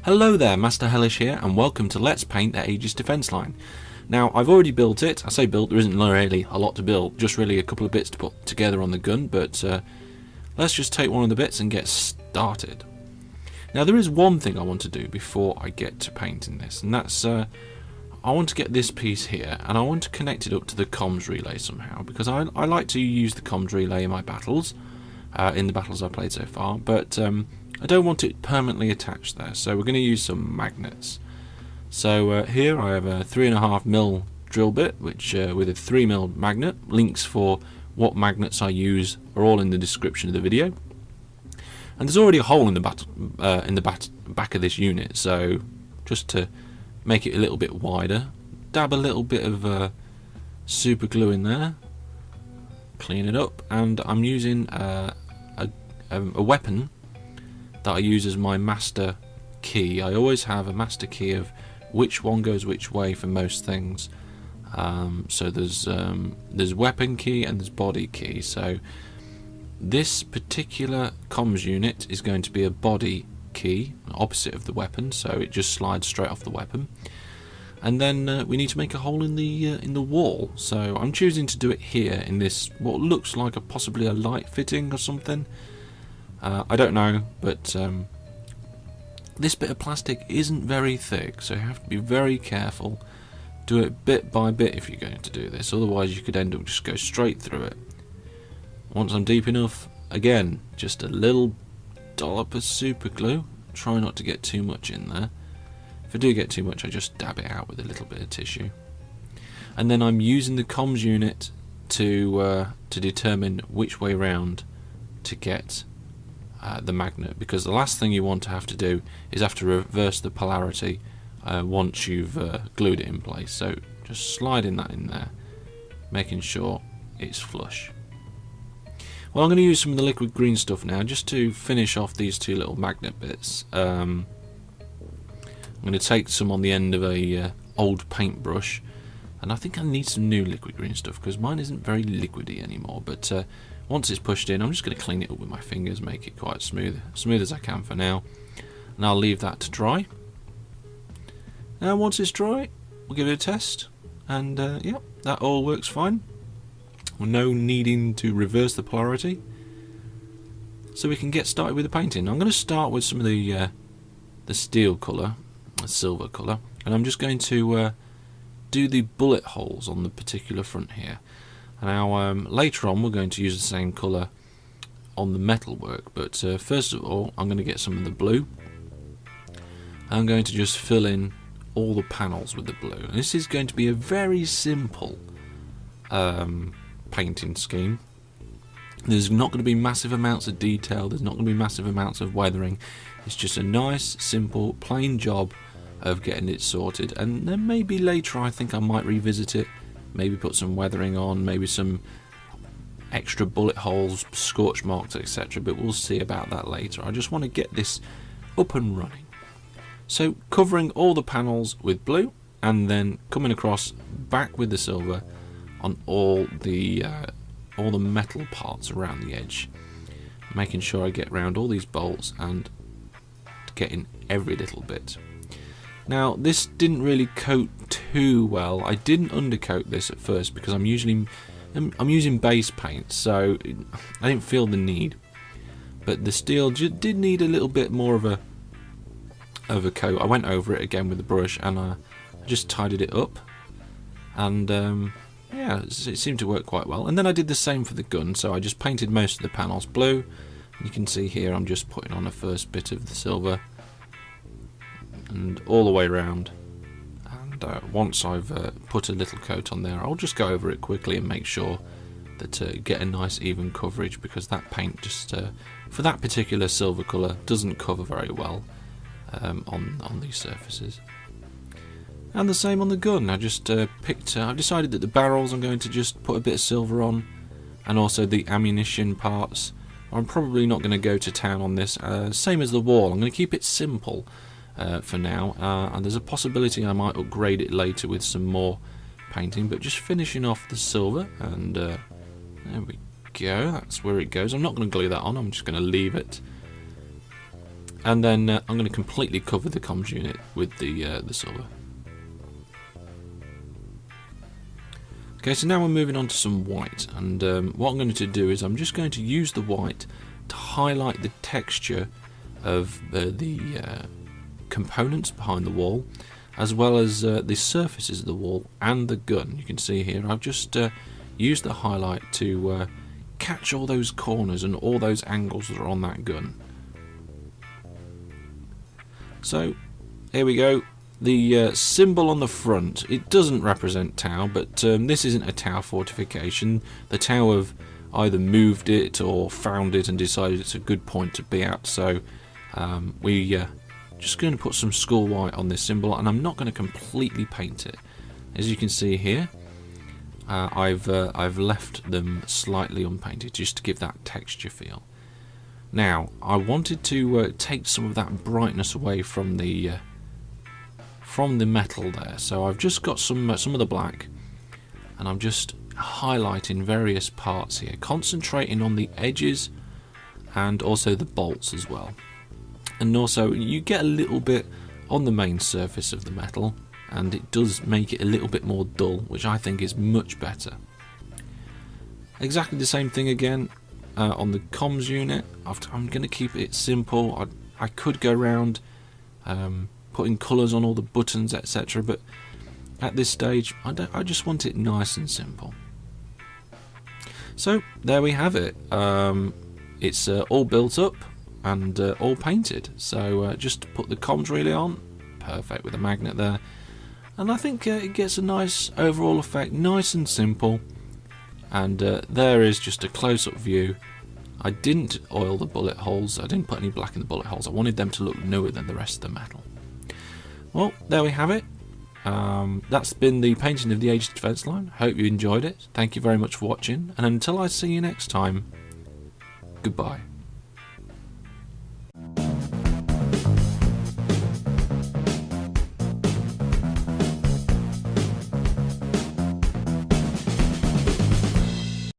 Hello there, Master Hellish here, and welcome to Let's Paint the Aegis Defence Line. Now, I've already built it. I say built, there isn't really a lot to build, just really a couple of bits to put together on the gun, but let's just take one of the bits and get started. Now, there is one thing I want to do before I get to painting this, and that's I want to get this piece here, and I want to connect it up to the comms relay somehow, because I like to use the comms relay in my battles, in the battles I've played so far, but I don't want it permanently attached there, so we're going to use some magnets. So here I have a 3.5mm drill bit, which with a 3mm magnet. Links for what magnets I use are all in the description of the video. And there's already a hole in the back of this unit, so just to make it a little bit wider, dab a little bit of super glue in there, clean it up, and I'm using a weapon that I use as my master key. I always have a master key of which one goes which way for most things. So there's weapon key and there's body key. So this particular comms unit is going to be a body key, opposite of the weapon, so it just slides straight off the weapon. And then we need to make a hole in the wall. So I'm choosing to do it here in this what looks like possibly a light fitting or something. I don't know, but this bit of plastic isn't very thick, so you have to be very careful. Do it bit by bit if you're going to do this, otherwise you could end up just go straight through it. Once I'm deep enough, again, just a little dollop of super glue. Try not to get too much in there. If I do get too much, I just dab it out with a little bit of tissue. And then I'm using the comms unit to determine which way round to get the magnet, because the last thing you want to have to do is have to reverse the polarity once you've glued it in place. So just sliding that in there, making sure it's flush. Well, I'm going to use some of the liquid green stuff now just to finish off these two little magnet bits. I'm going to take some on the end of a old paintbrush, and I think I need some new liquid green stuff because mine isn't very liquidy anymore, but once it's pushed in, I'm just going to clean it up with my fingers, make it quite smooth as I can for now, and I'll leave that to dry. Now once it's dry, we'll give it a test, and yeah, that all works fine. No needing to reverse the polarity, so we can get started with the painting. I'm going to start with some of the steel colour, the silver colour, and I'm just going to do the bullet holes on the particular front here. Now later on we're going to use the same colour on the metalwork, but first of all I'm going to get some of the blue. I'm going to just fill in all the panels with the blue. And this is going to be a very simple painting scheme. There's not going to be massive amounts of detail, there's not going to be massive amounts of weathering. It's just a nice, simple, plain job of getting it sorted, and then maybe later I think I might revisit it. Maybe put some weathering on, maybe some extra bullet holes, scorch marks, etc. But we'll see about that later. I just want to get this up and running. So covering all the panels with blue, and then coming across back with the silver on all the metal parts around the edge. Making sure I get around all these bolts and getting every little bit. Now this didn't really coat too well. I didn't undercoat this at first because I'm using base paint, so I didn't feel the need. But the steel did need a little bit more of a coat. I went over it again with the brush and I just tidied it up, and yeah, it seemed to work quite well. And then I did the same for the gun, so I just painted most of the panels blue. You can see here I'm just putting on the first bit of the silver and all the way around, and once I've put a little coat on there, I'll just go over it quickly and make sure that get a nice even coverage, because that paint just for that particular silver colour doesn't cover very well on these surfaces. And the same on the gun. I just I've decided that the barrels I'm going to just put a bit of silver on, and also the ammunition parts. I'm probably not going to go to town on this. Same as the wall, I'm going to keep it simple for now, and there's a possibility I might upgrade it later with some more painting, but just finishing off the silver, and there we go, that's where it goes. I'm not going to glue that on, I'm just going to leave it And then I'm going to completely cover the comms unit with the silver. Okay, so now we're moving on to some white, and what I'm going to do is I'm just going to use the white to highlight the texture of the components behind the wall, as well as the surfaces of the wall and the gun. You can see here I've just used the highlight to catch all those corners and all those angles that are on that gun. So here we go. The symbol on the front, it doesn't represent Tau, but this isn't a Tau fortification. The Tau have either moved it or found it and decided it's a good point to be at, so we just going to put some skull white on this symbol, and I'm not going to completely paint it. As you can see here, I've left them slightly unpainted just to give that texture feel. Now I wanted to take some of that brightness away from the metal there, so I've just got some of the black, and I'm just highlighting various parts here, concentrating on the edges and also the bolts as well. And also you get a little bit on the main surface of the metal, and it does make it a little bit more dull, which I think is much better. Exactly the same thing again on the comms unit. I'm going to keep it simple. I could go around putting colours on all the buttons, etc., but at this stage I just want it nice and simple. So there we have it. It's all built up and all painted, so just put the comms relay on, perfect with a magnet there, and I think it gets a nice overall effect, nice and simple. And there is just a close-up view. I didn't oil the bullet holes, I didn't put any black in the bullet holes, I wanted them to look newer than the rest of the metal. Well, there we have it. That's been the painting of the Aegis Defence Line. Hope you enjoyed it. Thank you very much for watching, and until I see you next time, goodbye.